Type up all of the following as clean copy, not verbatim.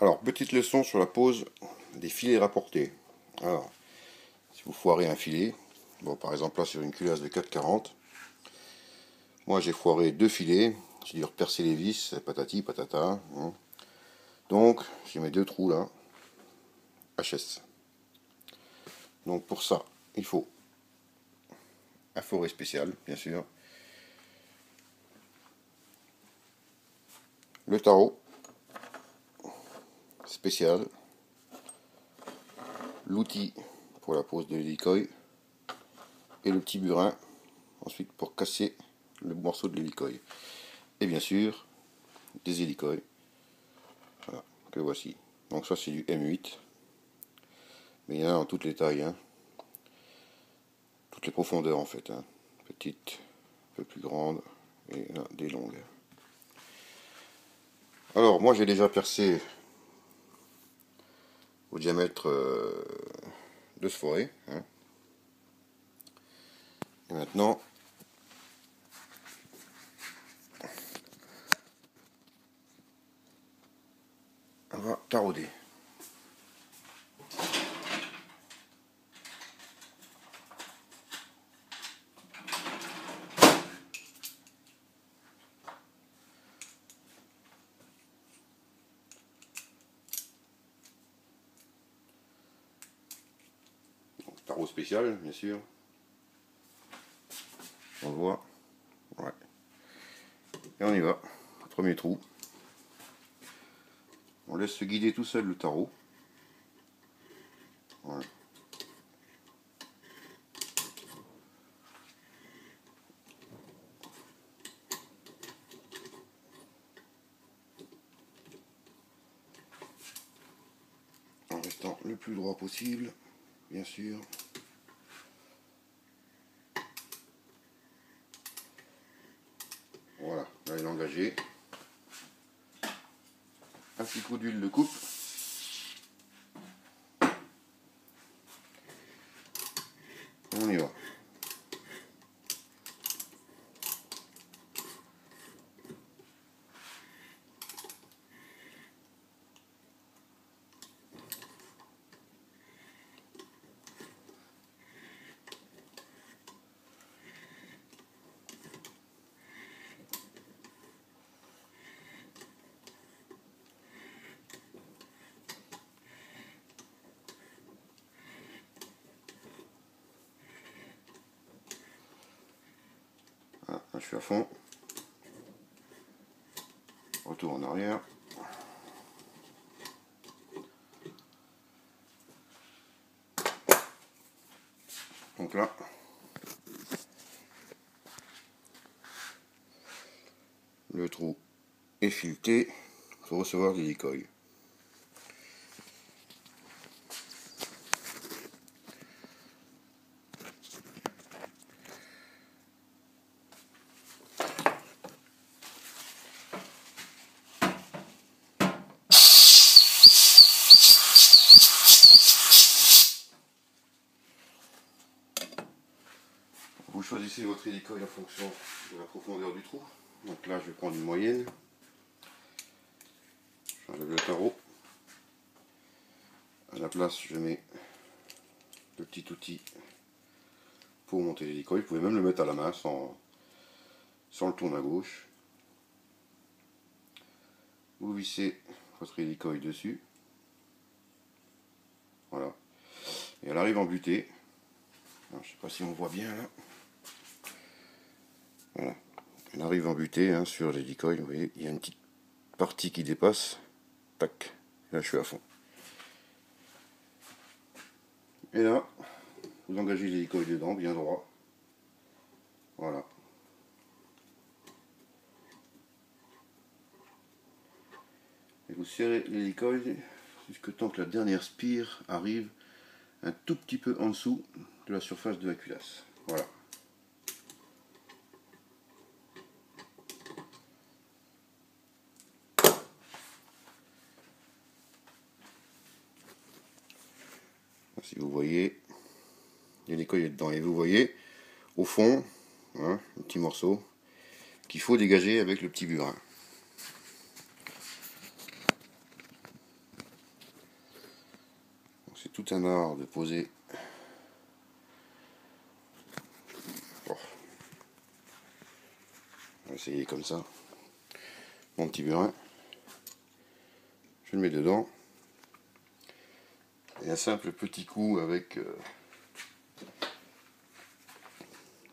Alors, petite leçon sur la pose des filets rapportés. Alors, si vous foirez un filet, bon, par exemple là sur une culasse de 4,40, moi j'ai foiré deux filets, j'ai dû repercer les vis, patati patata. Donc, j'ai mes deux trous là, HS. Donc pour ça, il faut un forêt spécial, bien sûr, le tarot spécial, l'outil pour la pose de l'hélicoï et le petit burin ensuite pour casser le morceau de l'hélicoï. Et bien sûr, des hélicoïs, voilà, que voici. Donc ça c'est du M8, mais il y en a dans toutes les tailles, hein, toutes les profondeurs en fait, hein. Petites, un peu plus grandes et là, des longues. Alors moi j'ai déjà percé au diamètre de ce forêt, hein. Et maintenant on va tarauder. Tarot spécial, bien sûr. On le voit. Ouais. Et on y va. Premier trou. On laisse se guider tout seul le tarot. Voilà. En restant le plus droit possible, bien sûr. Voilà, là il est engagé. Un petit coup d'huile de coupe. On y va. Voilà, là, je suis à fond. Retour en arrière. Donc là, le trou est fileté pour recevoir l'hélicoï. Vous choisissez votre hélicoï en fonction de la profondeur du trou. Donc là, je vais prendre une moyenne. J'enlève le tarot. À la place, je mets le petit outil pour monter l'hélicoï. Vous pouvez même le mettre à la main sans le tourner à gauche. Vous vissez votre hélicoï dessus. Voilà. Et elle arrive en butée. Alors, je ne sais pas si on voit bien là. Voilà. Elle arrive en butée, hein, sur l'hélicoï. Vous voyez, il y a une petite partie qui dépasse. Tac. Là, je suis à fond. Et là, vous engagez l'hélicoï dedans, bien droit. Voilà. Et vous serrez l'hélicoï jusqu'à temps que la dernière spire arrive un tout petit peu en dessous de la surface de la culasse. Voilà. Si vous voyez, l'hélicoï est dedans. Et vous voyez, au fond, hein, un petit morceau qu'il faut dégager avec le petit burin. tout un art de poser. Bon. On va essayer comme ça. Mon petit burin. Je le mets dedans. Et un simple petit coup avec...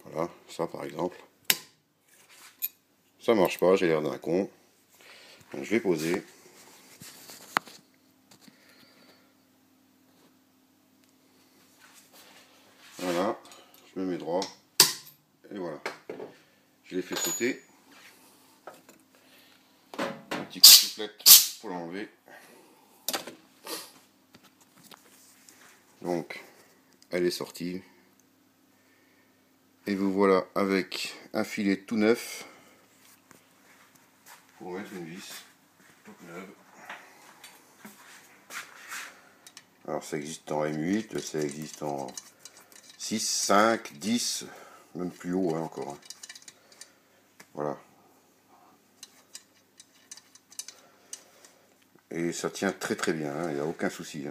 voilà, ça par exemple. Ça marche pas, j'ai l'air d'un con. Donc je vais poser. Voilà, je me mets droit. Et voilà. Je l'ai fait sauter. Un petit coup de soufflette pour l'enlever. Donc, elle est sortie. Et vous voilà avec un filet tout neuf. Pour mettre une vis toute neuve. Alors ça existe en M8, ça existe en 6, 5, 10, même plus haut hein, encore. Voilà. Et ça tient très très bien, il n'y a aucun souci.